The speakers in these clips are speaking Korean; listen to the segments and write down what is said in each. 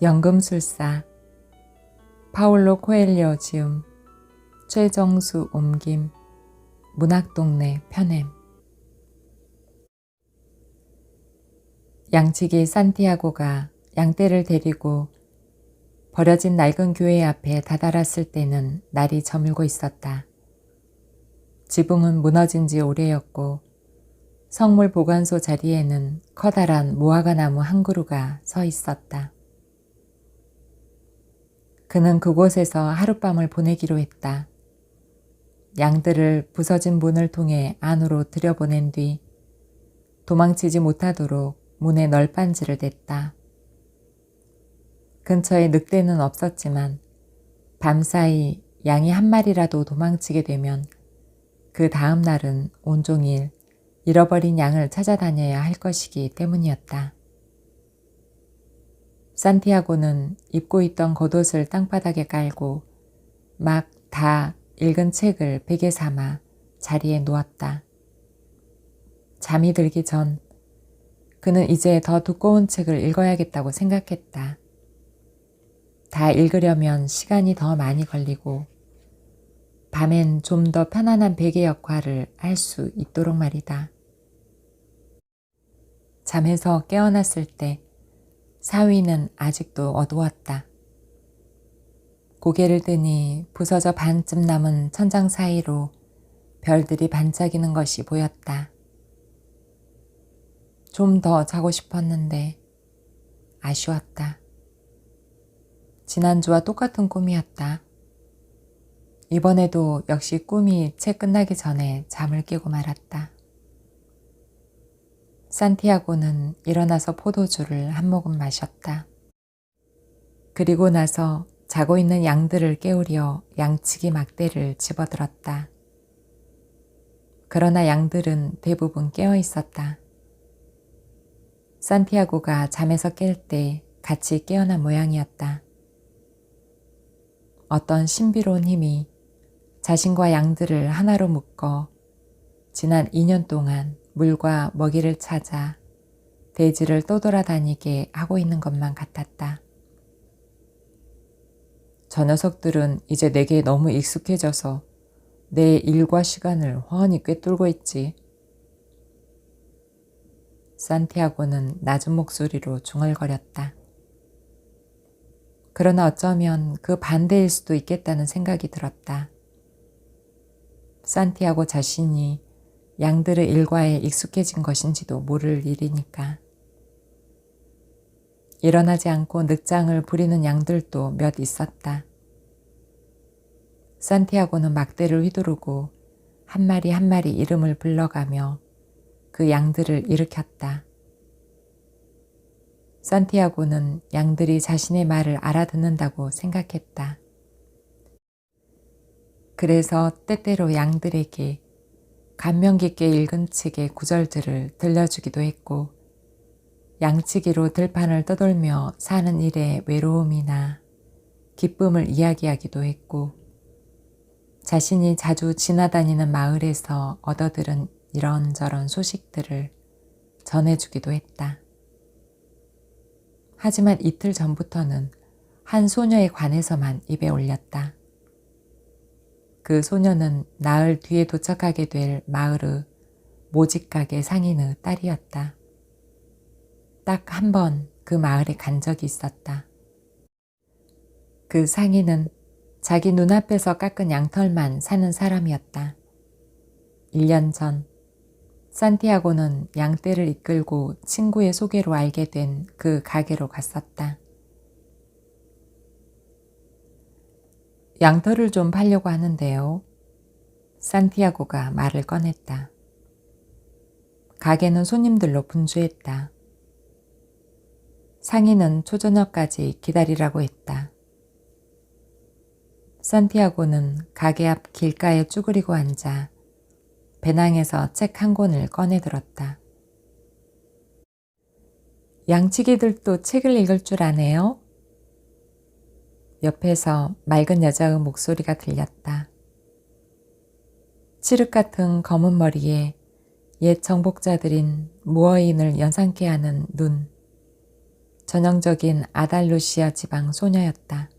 연금술사 파울로 코엘료 지음 최정수 옮김 문학동네 편엠 양치기 산티아고가 양떼를 데리고 버려진 낡은 교회 앞에 다다랐을 때는 날이 저물고 있었다. 지붕은 무너진 지 오래였고 성물 보관소 자리에는 커다란 무화과나무 한 그루가 서 있었다. 그는 그곳에서 하룻밤을 보내기로 했다. 양들을 부서진 문을 통해 안으로 들여보낸 뒤 도망치지 못하도록 문에 널빤지를 댔다. 근처에 늑대는 없었지만 밤사이 양이 한 마리라도 도망치게 되면 그 다음 날은 온종일 잃어버린 양을 찾아다녀야 할 것이기 때문이었다. 산티아고는 입고 있던 겉옷을 땅바닥에 깔고 막 다 읽은 책을 베개 삼아 자리에 누웠다. 잠이 들기 전 그는 이제 더 두꺼운 책을 읽어야겠다고 생각했다. 다 읽으려면 시간이 더 많이 걸리고 밤엔 좀 더 편안한 베개 역할을 할 수 있도록 말이다. 잠에서 깨어났을 때 사위는 아직도 어두웠다. 고개를 드니 부서져 반쯤 남은 천장 사이로 별들이 반짝이는 것이 보였다. 좀 더 자고 싶었는데 아쉬웠다. 지난주와 똑같은 꿈이었다. 이번에도 역시 꿈이 채 끝나기 전에 잠을 깨고 말았다. 산티아고는 일어나서 포도주를 한 모금 마셨다. 그리고 나서 자고 있는 양들을 깨우려 양치기 막대를 집어들었다. 그러나 양들은 대부분 깨어 있었다. 산티아고가 잠에서 깰 때 같이 깨어난 모양이었다. 어떤 신비로운 힘이 자신과 양들을 하나로 묶어 지난 2년 동안 물과 먹이를 찾아 대지를 떠돌아다니게 하고 있는 것만 같았다. 저 녀석들은 이제 내게 너무 익숙해져서 내 일과 시간을 훤히 꿰뚫고 있지. 산티아고는 낮은 목소리로 중얼거렸다. 그러나 어쩌면 그 반대일 수도 있겠다는 생각이 들었다. 산티아고 자신이 양들의 일과에 익숙해진 것인지도 모를 일이니까. 일어나지 않고 늑장을 부리는 양들도 몇 있었다. 산티아고는 막대를 휘두르고 한 마리 한 마리 이름을 불러가며 그 양들을 일으켰다. 산티아고는 양들이 자신의 말을 알아듣는다고 생각했다. 그래서 때때로 양들에게 감명 깊게 읽은 책의 구절들을 들려주기도 했고 양치기로 들판을 떠돌며 사는 일의 외로움이나 기쁨을 이야기하기도 했고 자신이 자주 지나다니는 마을에서 얻어들은 이런저런 소식들을 전해주기도 했다. 하지만 이틀 전부터는 한 소녀에 관해서만 입에 올렸다. 그 소녀는 나흘 뒤에 도착하게 될 마을의 모직가게 상인의 딸이었다. 딱 한 번 그 마을에 간 적이 있었다. 그 상인은 자기 눈앞에서 깎은 양털만 사는 사람이었다. 1년 전 산티아고는 양떼를 이끌고 친구의 소개로 알게 된 그 가게로 갔었다. 양털을 좀 팔려고 하는데요. 산티아고가 말을 꺼냈다. 가게는 손님들로 분주했다. 상인은 초저녁까지 기다리라고 했다. 산티아고는 가게 앞 길가에 쭈그리고 앉아 배낭에서 책 한 권을 꺼내들었다. 양치기들도 책을 읽을 줄 아네요? 옆에서 맑은 여자의 목소리가 들렸다. 칠흑 같은 검은 머리에 옛 정복자들인 무어인을 연상케 하는 눈, 전형적인 아달루시아 지방 소녀였다.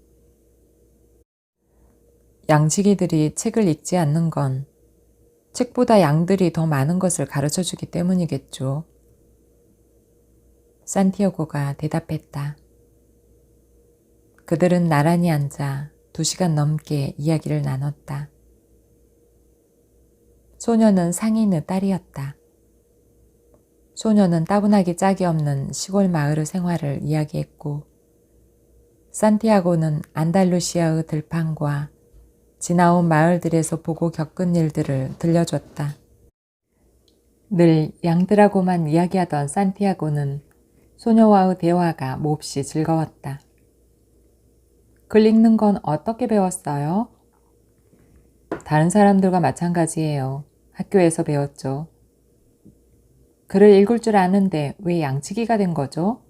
양치기들이 책을 읽지 않는 건 책보다 양들이 더 많은 것을 가르쳐 주기 때문이겠죠. 산티아고가 대답했다. 그들은 나란히 앉아 2시간 넘게 이야기를 나눴다. 소녀는 상인의 딸이었다. 소녀는 따분하기 짝이 없는 시골 마을의 생활을 이야기했고, 산티아고는 안달루시아의 들판과 지나온 마을들에서 보고 겪은 일들을 들려줬다. 늘 양들하고만 이야기하던 산티아고는 소녀와의 대화가 몹시 즐거웠다. 글 읽는 건 어떻게 배웠어요? 다른 사람들과 마찬가지예요. 학교에서 배웠죠. 글을 읽을 줄 아는데 왜 양치기가 된 거죠?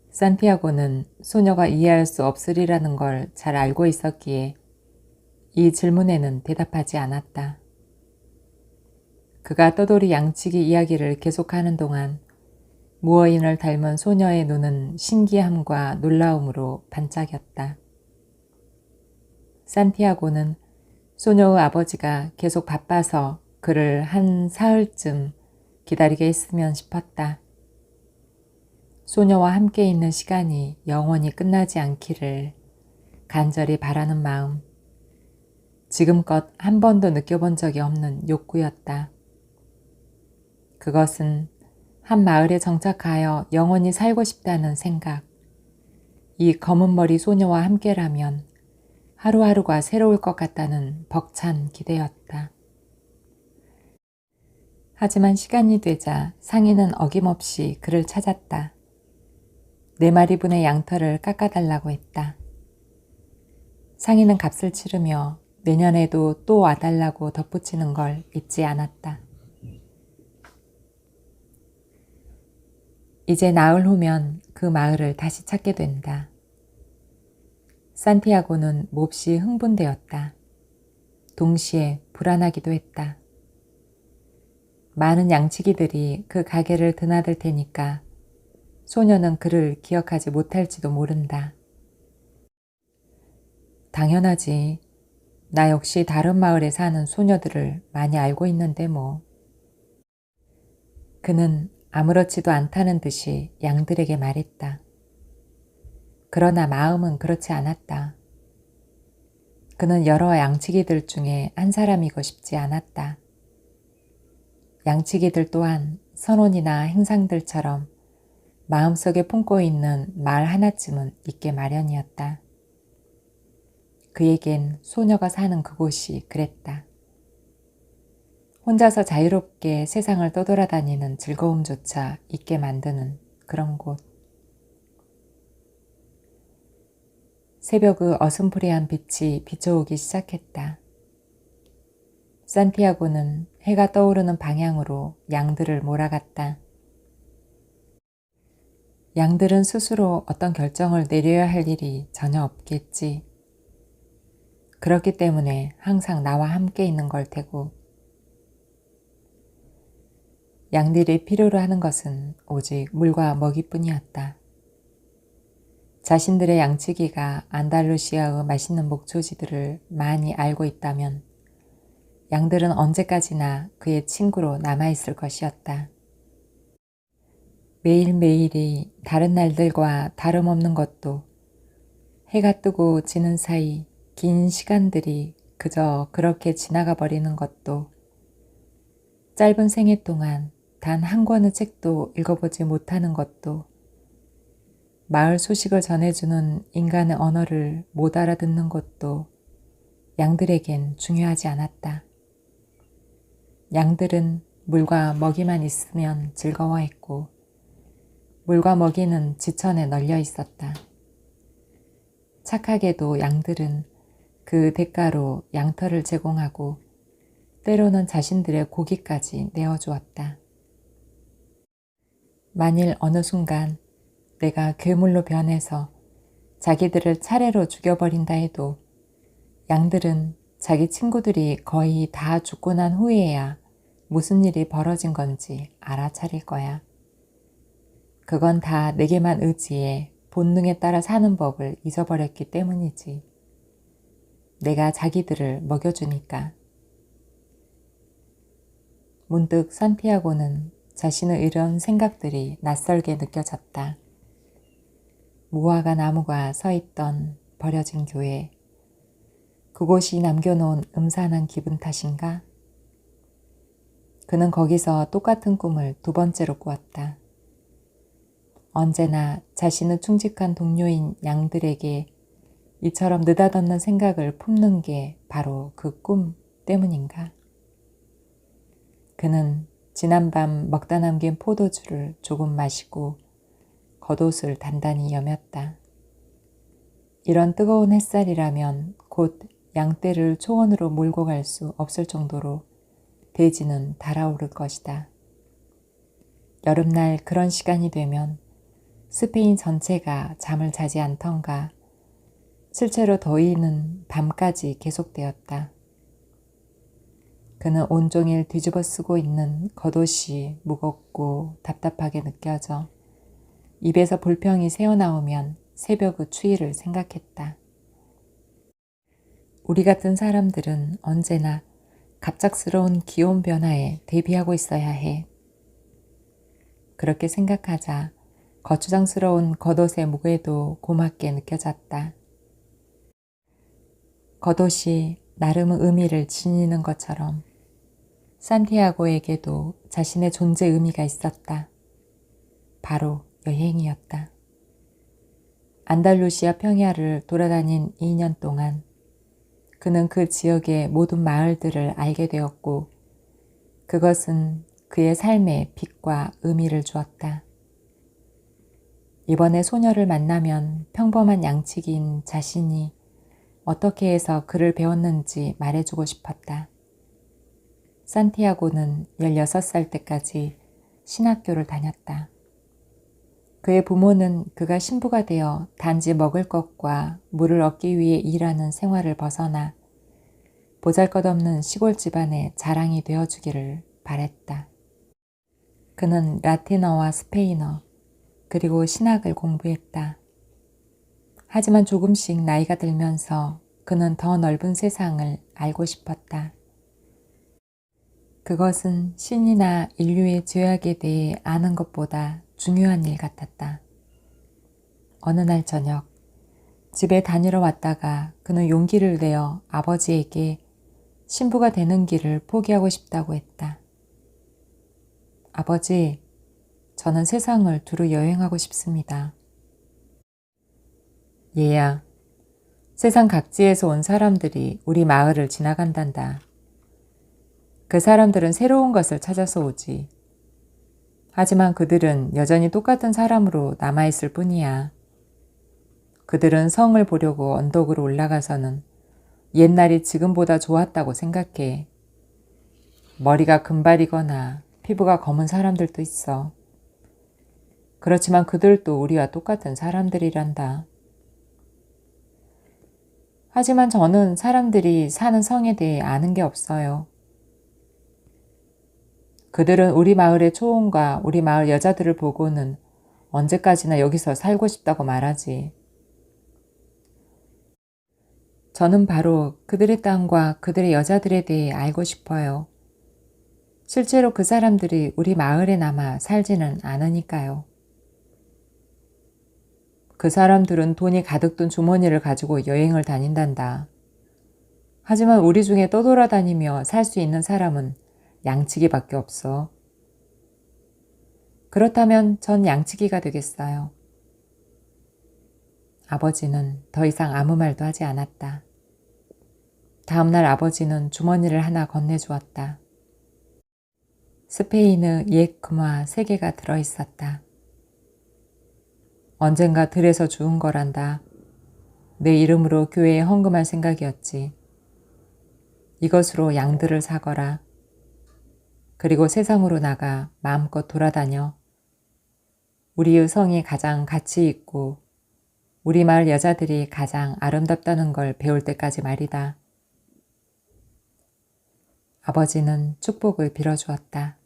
산티아고는 소녀가 이해할 수 없으리라는 걸 잘 알고 있었기에 이 질문에는 대답하지 않았다. 그가 떠돌이 양치기 이야기를 계속하는 동안 무어인을 닮은 소녀의 눈은 신기함과 놀라움으로 반짝였다. 산티아고는 소녀의 아버지가 계속 바빠서 그를 한 사흘쯤 기다리게 했으면 싶었다. 소녀와 함께 있는 시간이 영원히 끝나지 않기를 간절히 바라는 마음. 지금껏 한 번도 느껴본 적이 없는 욕구였다. 그것은 한 마을에 정착하여 영원히 살고 싶다는 생각. 이 검은 머리 소녀와 함께라면 하루하루가 새로울 것 같다는 벅찬 기대였다. 하지만 시간이 되자 상인은 어김없이 그를 찾았다. 4마리분의 양털을 깎아달라고 했다. 상인은 값을 치르며 내년에도 또 와달라고 덧붙이는 걸 잊지 않았다. 이제 나흘 후면 그 마을을 다시 찾게 된다. 산티아고는 몹시 흥분되었다. 동시에 불안하기도 했다. 많은 양치기들이 그 가게를 드나들 테니까 소녀는 그를 기억하지 못할지도 모른다. 당연하지. 나 역시 다른 마을에 사는 소녀들을 많이 알고 있는데 뭐. 그는 아무렇지도 않다는 듯이 양들에게 말했다. 그러나 마음은 그렇지 않았다. 그는 여러 양치기들 중에 한 사람이고 싶지 않았다. 양치기들 또한 선원이나 행상들처럼 마음속에 품고 있는 말 하나쯤은 있게 마련이었다. 그에겐 소녀가 사는 그곳이 그랬다. 혼자서 자유롭게 세상을 떠돌아다니는 즐거움조차 있게 만드는 그런 곳. 새벽의 어슴푸레한 빛이 비춰오기 시작했다. 산티아고는 해가 떠오르는 방향으로 양들을 몰아갔다. 양들은 스스로 어떤 결정을 내려야 할 일이 전혀 없겠지. 그렇기 때문에 항상 나와 함께 있는 걸 테고, 양들이 필요로 하는 것은 오직 물과 먹이뿐이었다. 자신들의 양치기가 안달루시아의 맛있는 목초지들을 많이 알고 있다면 양들은 언제까지나 그의 친구로 남아있을 것이었다. 매일매일이 다른 날들과 다름없는 것도, 해가 뜨고 지는 사이 긴 시간들이 그저 그렇게 지나가 버리는 것도, 짧은 생애 동안 단 한 권의 책도 읽어보지 못하는 것도, 마을 소식을 전해주는 인간의 언어를 못 알아듣는 것도 양들에겐 중요하지 않았다. 양들은 물과 먹이만 있으면 즐거워했고, 물과 먹이는 지천에 널려 있었다. 착하게도 양들은 그 대가로 양털을 제공하고 때로는 자신들의 고기까지 내어주었다. 만일 어느 순간 내가 괴물로 변해서 자기들을 차례로 죽여버린다 해도 양들은 자기 친구들이 거의 다 죽고 난 후에야 무슨 일이 벌어진 건지 알아차릴 거야. 그건 다 내게만 의지해 본능에 따라 사는 법을 잊어버렸기 때문이지. 내가 자기들을 먹여주니까. 문득 산티아고는 자신의 이런 생각들이 낯설게 느껴졌다. 무화과 나무가 서 있던 버려진 교회. 그곳이 남겨놓은 음산한 기분 탓인가? 그는 거기서 똑같은 꿈을 두 번째로 꾸었다. 언제나 자신의 충직한 동료인 양들에게 이처럼 느닷없는 생각을 품는 게 바로 그 꿈 때문인가? 그는 지난밤 먹다 남긴 포도주를 조금 마시고 겉옷을 단단히 여몄다. 이런 뜨거운 햇살이라면 곧 양떼를 초원으로 몰고 갈 수 없을 정도로 대지는 달아오를 것이다. 여름날 그런 시간이 되면 스페인 전체가 잠을 자지 않던가 실제로 더위는 밤까지 계속되었다. 그는 온종일 뒤집어 쓰고 있는 겉옷이 무겁고 답답하게 느껴져 입에서 불평이 새어나오면 새벽의 추위를 생각했다. 우리 같은 사람들은 언제나 갑작스러운 기온 변화에 대비하고 있어야 해. 그렇게 생각하자 거추장스러운 겉옷의 무게도 고맙게 느껴졌다. 겉옷이 나름의 의미를 지니는 것처럼 산티아고에게도 자신의 존재 의미가 있었다. 바로 여행이었다. 안달루시아 평야를 돌아다닌 2년 동안 그는 그 지역의 모든 마을들을 알게 되었고 그것은 그의 삶에 빛과 의미를 주었다. 이번에 소녀를 만나면 평범한 양치기인 자신이 어떻게 해서 글을 배웠는지 말해주고 싶었다. 산티아고는 16살 때까지 신학교를 다녔다. 그의 부모는 그가 신부가 되어 단지 먹을 것과 물을 얻기 위해 일하는 생활을 벗어나 보잘것없는 시골 집안의 자랑이 되어주기를 바랬다. 그는 라틴어와 스페인어 그리고 신학을 공부했다. 하지만 조금씩 나이가 들면서 그는 더 넓은 세상을 알고 싶었다. 그것은 신이나 인류의 죄악에 대해 아는 것보다 중요한 일 같았다. 어느 날 저녁 집에 다니러 왔다가 그는 용기를 내어 아버지에게 신부가 되는 길을 포기하고 싶다고 했다. 아버지, 저는 세상을 두루 여행하고 싶습니다. 얘야, 세상 각지에서 온 사람들이 우리 마을을 지나간단다. 그 사람들은 새로운 것을 찾아서 오지. 하지만 그들은 여전히 똑같은 사람으로 남아있을 뿐이야. 그들은 성을 보려고 언덕으로 올라가서는 옛날이 지금보다 좋았다고 생각해. 머리가 금발이거나 피부가 검은 사람들도 있어. 그렇지만 그들도 우리와 똑같은 사람들이란다. 하지만 저는 사람들이 사는 성에 대해 아는 게 없어요. 그들은 우리 마을의 초원과 우리 마을 여자들을 보고는 언제까지나 여기서 살고 싶다고 말하지. 저는 바로 그들의 땅과 그들의 여자들에 대해 알고 싶어요. 실제로 그 사람들이 우리 마을에 남아 살지는 않으니까요. 그 사람들은 돈이 가득 든 주머니를 가지고 여행을 다닌단다. 하지만 우리 중에 떠돌아다니며 살 수 있는 사람은 양치기밖에 없어. 그렇다면 전 양치기가 되겠어요. 아버지는 더 이상 아무 말도 하지 않았다. 다음날 아버지는 주머니를 하나 건네주었다. 스페인의 옛 금화 3개가 들어있었다. 언젠가 들에서 주운 거란다. 내 이름으로 교회에 헌금할 생각이었지. 이것으로 양들을 사거라. 그리고 세상으로 나가 마음껏 돌아다녀. 우리의 성이 가장 가치 있고 우리 마을 여자들이 가장 아름답다는 걸 배울 때까지 말이다. 아버지는 축복을 빌어주었다.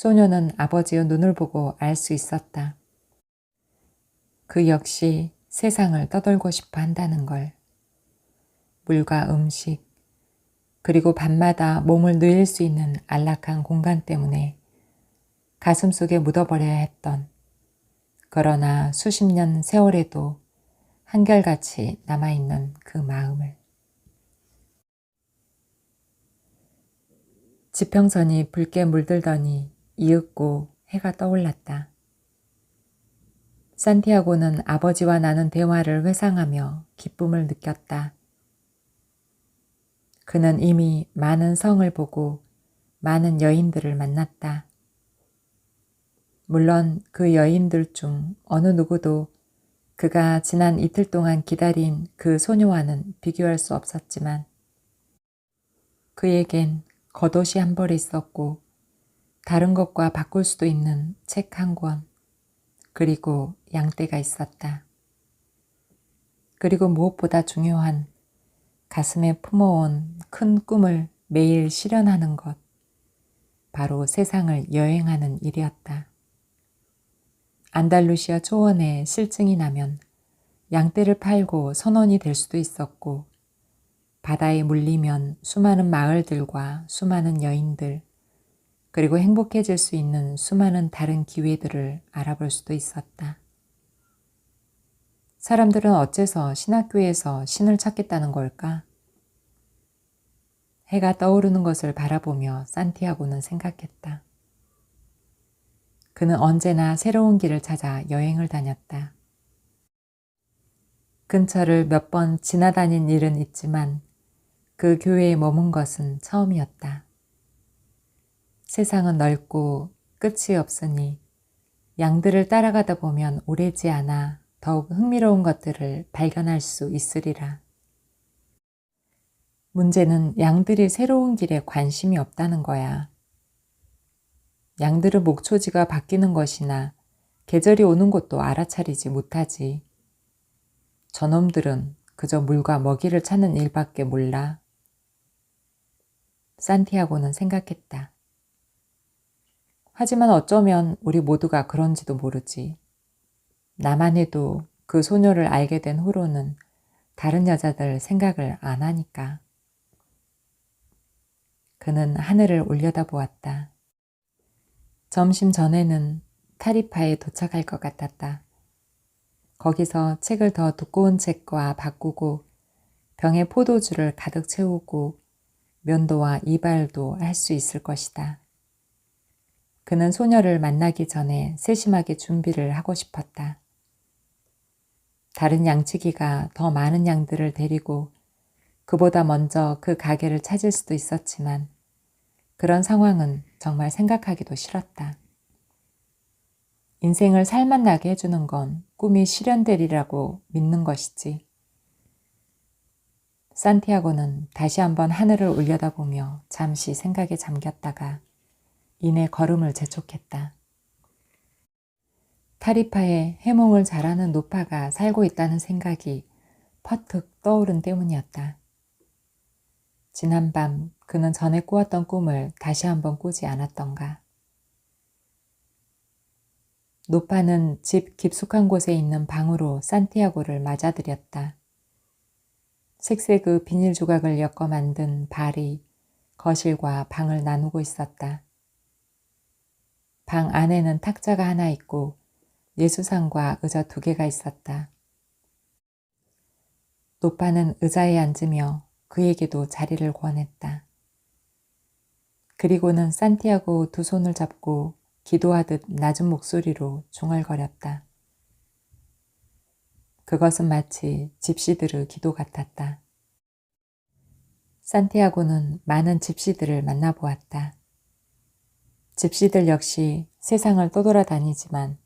소녀는 아버지의 눈을 보고 알 수 있었다. 그 역시 세상을 떠돌고 싶어 한다는 걸. 물과 음식, 그리고 밤마다 몸을 누일 수 있는 안락한 공간 때문에 가슴속에 묻어버려야 했던, 그러나 수십 년 세월에도 한결같이 남아있는 그 마음을. 지평선이 붉게 물들더니 이윽고 해가 떠올랐다. 산티아고는 아버지와 나눈 대화를 회상하며 기쁨을 느꼈다. 그는 이미 많은 성을 보고 많은 여인들을 만났다. 물론 그 여인들 중 어느 누구도 그가 지난 이틀 동안 기다린 그 소녀와는 비교할 수 없었지만 그에겐 겉옷이 한 벌 있었고 다른 것과 바꿀 수도 있는 책 한 권, 그리고 양떼가 있었다. 그리고 무엇보다 중요한 가슴에 품어온 큰 꿈을 매일 실현하는 것, 바로 세상을 여행하는 일이었다. 안달루시아 초원에 실증이 나면 양떼를 팔고 선원이 될 수도 있었고, 바다에 물리면 수많은 마을들과 수많은 여인들, 그리고 행복해질 수 있는 수많은 다른 기회들을 알아볼 수도 있었다. 사람들은 어째서 신학교에서 신을 찾겠다는 걸까? 해가 떠오르는 것을 바라보며 산티아고는 생각했다. 그는 언제나 새로운 길을 찾아 여행을 다녔다. 근처를 몇 번 지나다닌 일은 있지만 그 교회에 머문 것은 처음이었다. 세상은 넓고 끝이 없으니 양들을 따라가다 보면 오래지 않아 더욱 흥미로운 것들을 발견할 수 있으리라. 문제는 양들이 새로운 길에 관심이 없다는 거야. 양들은 목초지가 바뀌는 것이나 계절이 오는 것도 알아차리지 못하지. 저놈들은 그저 물과 먹이를 찾는 일밖에 몰라. 산티아고는 생각했다. 하지만 어쩌면 우리 모두가 그런지도 모르지. 나만 해도 그 소녀를 알게 된 후로는 다른 여자들 생각을 안 하니까. 그는 하늘을 올려다보았다. 점심 전에는 타리파에 도착할 것 같았다. 거기서 책을 더 두꺼운 책과 바꾸고 병에 포도주를 가득 채우고 면도와 이발도 할 수 있을 것이다. 그는 소녀를 만나기 전에 세심하게 준비를 하고 싶었다. 다른 양치기가 더 많은 양들을 데리고 그보다 먼저 그 가게를 찾을 수도 있었지만 그런 상황은 정말 생각하기도 싫었다. 인생을 살맛나게 해주는 건 꿈이 실현되리라고 믿는 것이지. 산티아고는 다시 한번 하늘을 올려다보며 잠시 생각에 잠겼다가 이내 걸음을 재촉했다. 타리파에 해몽을 잘하는 노파가 살고 있다는 생각이 퍼뜩 떠오른 때문이었다. 지난밤 그는 전에 꾸었던 꿈을 다시 한번 꾸지 않았던가. 노파는 집 깊숙한 곳에 있는 방으로 산티아고를 맞아들였다. 색색의 비닐 조각을 엮어 만든 발이 거실과 방을 나누고 있었다. 방 안에는 탁자가 하나 있고 예수상과 의자 2개가 있었다. 노파는 의자에 앉으며 그에게도 자리를 권했다. 그리고는 산티아고 2 손을 잡고 기도하듯 낮은 목소리로 중얼거렸다. 그것은 마치 집시들의 기도 같았다. 산티아고는 많은 집시들을 만나보았다. 집시들 역시 세상을 떠돌아다니지만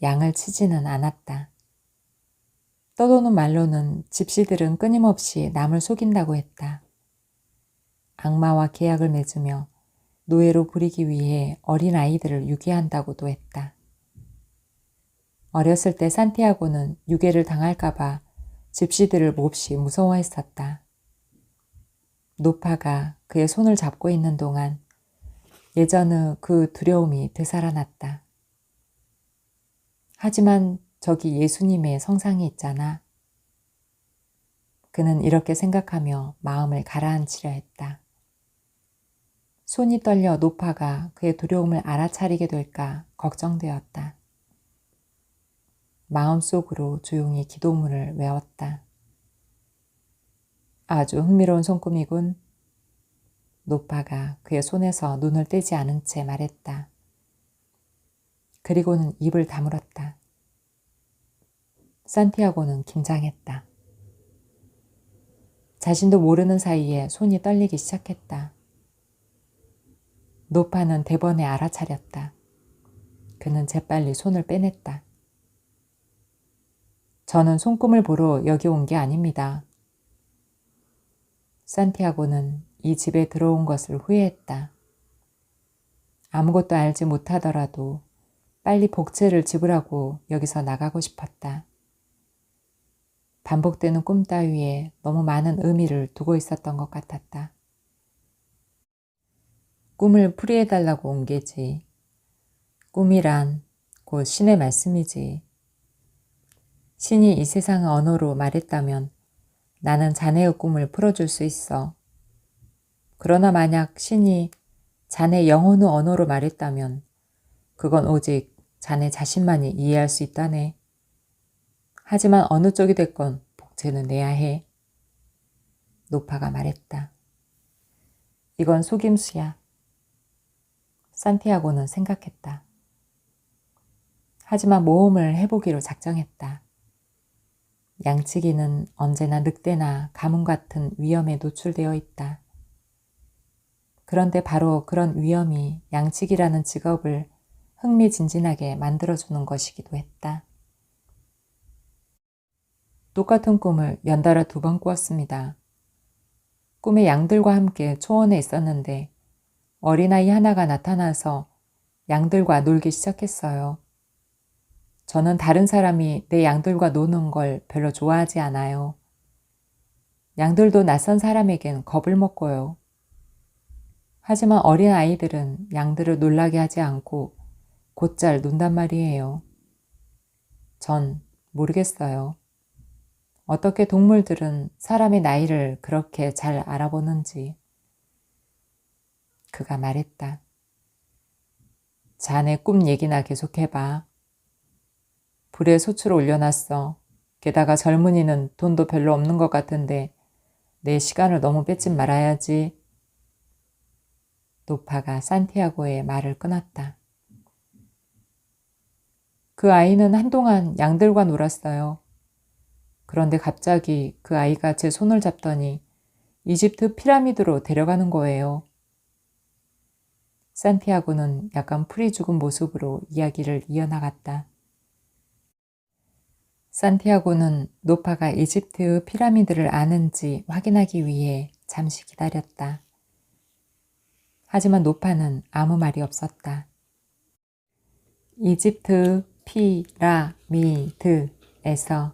양을 치지는 않았다. 떠도는 말로는 집시들은 끊임없이 남을 속인다고 했다. 악마와 계약을 맺으며 노예로 부리기 위해 어린 아이들을 유괴한다고도 했다. 어렸을 때 산티아고는 유괴를 당할까봐 집시들을 몹시 무서워했었다. 노파가 그의 손을 잡고 있는 동안 예전의 그 두려움이 되살아났다. 하지만 저기 예수님의 성상이 있잖아. 그는 이렇게 생각하며 마음을 가라앉히려 했다. 손이 떨려 노파가 그의 두려움을 알아차리게 될까 걱정되었다. 마음속으로 조용히 기도문을 외웠다. 아주 흥미로운 손금이군. 노파가 그의 손에서 눈을 떼지 않은 채 말했다. 그리고는 입을 다물었다. 산티아고는 긴장했다. 자신도 모르는 사이에 손이 떨리기 시작했다. 노파는 대번에 알아차렸다. 그는 재빨리 손을 빼냈다. 저는 손금을 보러 여기 온 게 아닙니다. 산티아고는 이 집에 들어온 것을 후회했다. 아무것도 알지 못하더라도 빨리 복채를 지불하고 여기서 나가고 싶었다. 반복되는 꿈 따위에 너무 많은 의미를 두고 있었던 것 같았다. 꿈을 풀이해달라고 온 게지. 꿈이란 곧 신의 말씀이지. 신이 이 세상의 언어로 말했다면 나는 자네의 꿈을 풀어줄 수 있어. 그러나 만약 신이 자네 영혼의 언어로 말했다면 그건 오직 자네 자신만이 이해할 수 있다네. 하지만 어느 쪽이 됐건 복채는 내야 해. 노파가 말했다. 이건 속임수야. 산티아고는 생각했다. 하지만 모험을 해보기로 작정했다. 양치기는 언제나 늑대나 가뭄 같은 위험에 노출되어 있다. 그런데 바로 그런 위험이 양치기라는 직업을 흥미진진하게 만들어주는 것이기도 했다. 똑같은 꿈을 연달아 2번 꾸었습니다. 꿈에 양들과 함께 초원에 있었는데 어린아이 하나가 나타나서 양들과 놀기 시작했어요. 저는 다른 사람이 내 양들과 노는 걸 별로 좋아하지 않아요. 양들도 낯선 사람에겐 겁을 먹고요. 하지만 어린아이들은 양들을 놀라게 하지 않고 곧잘 논단 말이에요. 전 모르겠어요. 어떻게 동물들은 사람의 나이를 그렇게 잘 알아보는지. 그가 말했다. 자네 꿈 얘기나 계속해봐. 불에 소출을 올려놨어. 게다가 젊은이는 돈도 별로 없는 것 같은데 내 시간을 너무 뺏지 말아야지. 노파가 산티아고의 말을 끊었다. 그 아이는 한동안 양들과 놀았어요. 그런데 갑자기 그 아이가 제 손을 잡더니 이집트 피라미드로 데려가는 거예요. 산티아고는 약간 풀이 죽은 모습으로 이야기를 이어나갔다. 산티아고는 노파가 이집트의 피라미드를 아는지 확인하기 위해 잠시 기다렸다. 하지만 노파는 아무 말이 없었다. 이집트 피라미드에서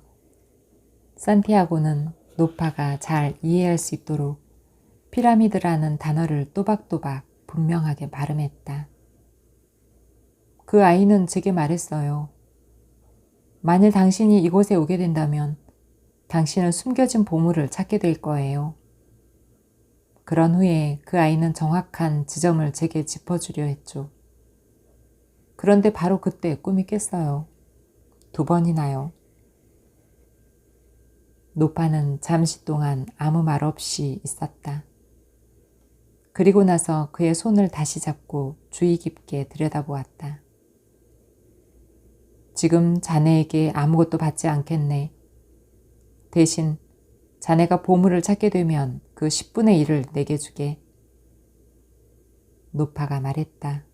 산티아고는 노파가 잘 이해할 수 있도록 피라미드라는 단어를 또박또박 분명하게 발음했다. 그 아이는 제게 말했어요. 만일 당신이 이곳에 오게 된다면 당신은 숨겨진 보물을 찾게 될 거예요. 그런 후에 그 아이는 정확한 지점을 제게 짚어주려 했죠. 그런데 바로 그때 꿈이 깼어요. 2번이나요. 노파는 잠시 동안 아무 말 없이 있었다. 그리고 나서 그의 손을 다시 잡고 주의 깊게 들여다보았다. 지금 자네에게 아무것도 받지 않겠네. 대신 자네가 보물을 찾게 되면 그 10분의 1을 내게 주게. 노파가 말했다.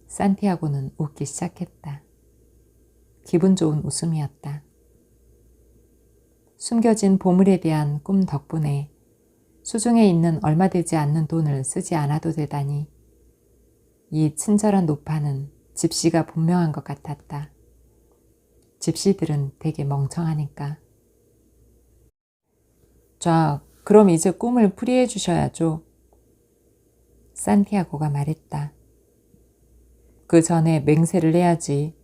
산티아고는 웃기 시작했다. 기분 좋은 웃음이었다. 숨겨진 보물에 대한 꿈 덕분에 수중에 있는 얼마 되지 않는 돈을 쓰지 않아도 되다니 이 친절한 노파는 집시가 분명한 것 같았다. 집시들은 되게 멍청하니까. 자, 그럼 이제 꿈을 풀이해 주셔야죠. 산티아고가 말했다. 그 전에 맹세를 해야지.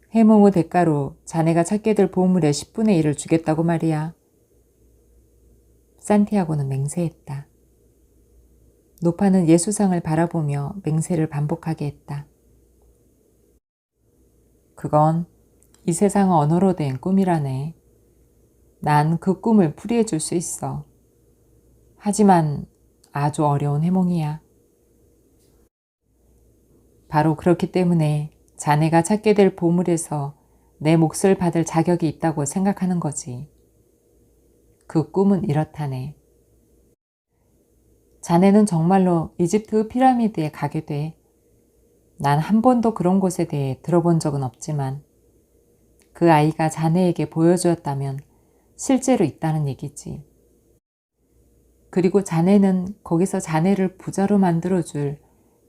해몽 후 대가로 자네가 찾게 될 보물의 10분의 1을 주겠다고 말이야. 산티아고는 맹세했다. 노파는 예수상을 바라보며 맹세를 반복하게 했다. 그건 이 세상 언어로 된 꿈이라네. 난 그 꿈을 풀이해 줄 수 있어. 하지만 아주 어려운 해몽이야. 바로 그렇기 때문에 자네가 찾게 될 보물에서 내 몫을 받을 자격이 있다고 생각하는 거지. 그 꿈은 이렇다네. 자네는 정말로 이집트 피라미드에 가게 돼. 난 한 번도 그런 곳에 대해 들어본 적은 없지만 그 아이가 자네에게 보여주었다면 실제로 있다는 얘기지. 그리고 자네는 거기서 자네를 부자로 만들어줄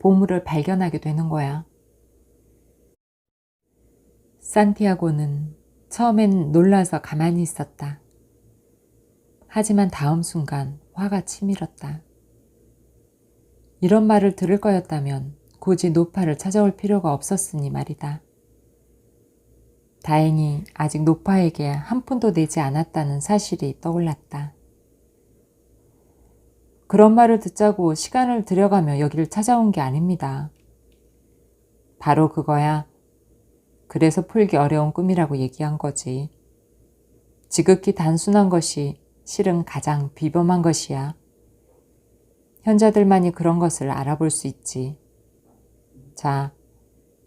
보물을 발견하게 되는 거야. 산티아고는 처음엔 놀라서 가만히 있었다. 하지만 다음 순간 화가 치밀었다. 이런 말을 들을 거였다면 굳이 노파를 찾아올 필요가 없었으니 말이다. 다행히 아직 노파에게 한 푼도 내지 않았다는 사실이 떠올랐다. 그런 말을 듣자고 시간을 들여가며 여기를 찾아온 게 아닙니다. 바로 그거야. 그래서 풀기 어려운 꿈이라고 얘기한 거지. 지극히 단순한 것이 실은 가장 비범한 것이야. 현자들만이 그런 것을 알아볼 수 있지. 자,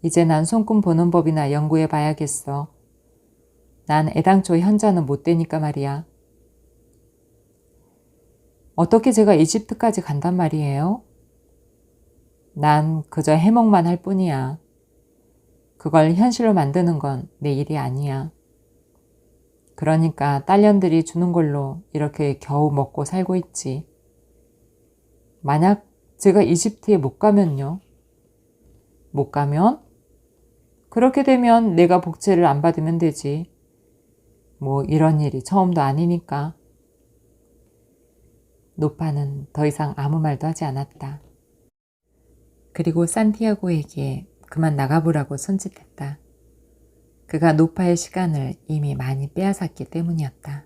이제 난 손금 보는 법이나 연구해 봐야겠어. 난 애당초 현자는 못 되니까 말이야. 어떻게 제가 이집트까지 간단 말이에요? 난 그저 해몽만 할 뿐이야. 그걸 현실로 만드는 건 내 일이 아니야. 그러니까 딸년들이 주는 걸로 이렇게 겨우 먹고 살고 있지. 만약 제가 이집트에 못 가면요? 못 가면? 그렇게 되면 내가 복제를 안 받으면 되지. 뭐 이런 일이 처음도 아니니까. 노파는 더 이상 아무 말도 하지 않았다. 그리고 산티아고에게 그만 나가보라고 손짓했다. 그가 노파의 시간을 이미 많이 빼앗았기 때문이었다.